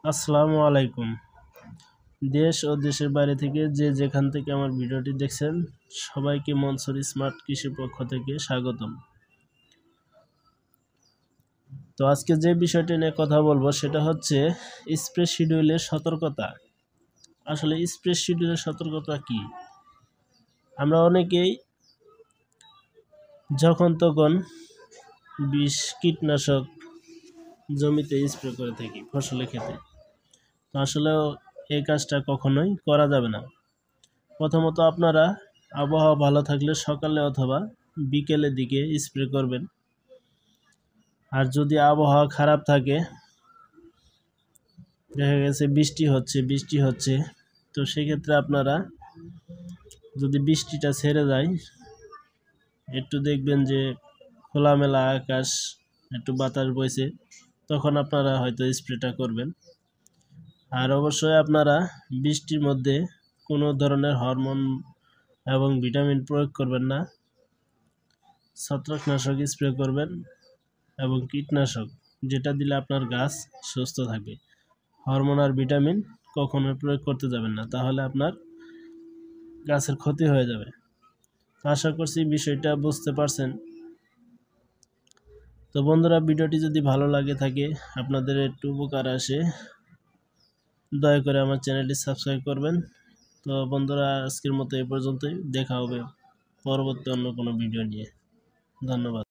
আসসালামু আলাইকুম। দেশ ও দেশের বাইরে থেকে যে যেখান থেকে আমার ভিডিওটি দেখছেন সবাইকে মনসুর স্মার্ট কৃষির পক্ষ থেকে স্বাগতম। তো আজকে যে বিষয়টি নিয়ে কথা বলবো সেটা হচ্ছে স্প্রে শিডিউলের সতর্কতা। আসলে স্প্রে শিডিউলের সতর্কতা কি? আমরা অনেকেই যখন তখন বিষ কীটনাশক জমিতে স্প্রে করে থাকি ফসলের ক্ষেতে। তো আসলে এই কাজটা কখনোই করা যাবে না। প্রথমত আপনারা আবহাওয়া ভালো থাকলে সকালে অথবা বিকেলের দিকে স্প্রে করবেন। আর যদি আবহাওয়া খারাপ থাকে, দেখা গেছে বৃষ্টি হচ্ছে, তো সেক্ষেত্রে আপনারা যদি বৃষ্টিটা ছেড়ে যায়, একটু দেখবেন যে খোলামেলা আকাশ, একটু বাতাস বইছে, তখন আপনারা হয়তো স্প্রেটা করবেন। আর অবশ্যই আপনারা বৃষ্টির মধ্যে কোনো ধরনের হরমোন এবং ভিটামিন প্রয়োগ করবেন না। ছত্রাকনাশক স্প্রে করবেন এবং কীটনাশক, যেটা দিলে আপনার গাছ সুস্থ থাকবে। হরমোন আর ভিটামিন কখনোই প্রয়োগ করতে যাবেন না, তাহলে আপনার গাছের ক্ষতি হয়ে যাবে। আশা করছি বিষয়টা বুঝতে পারছেন। তো বন্ধুরা, ভিডিওটি যদি ভালো লাগে থাকে, আপনাদের একটু উপকার আসে, দয়া করে আমার চ্যানেলটি সাবস্ক্রাইব করবেন। তো বন্ধুরা, আজকের মতো এ পর্যন্তই। দেখা হবে পরবর্তী অন্য কোনো ভিডিও নিয়ে। ধন্যবাদ।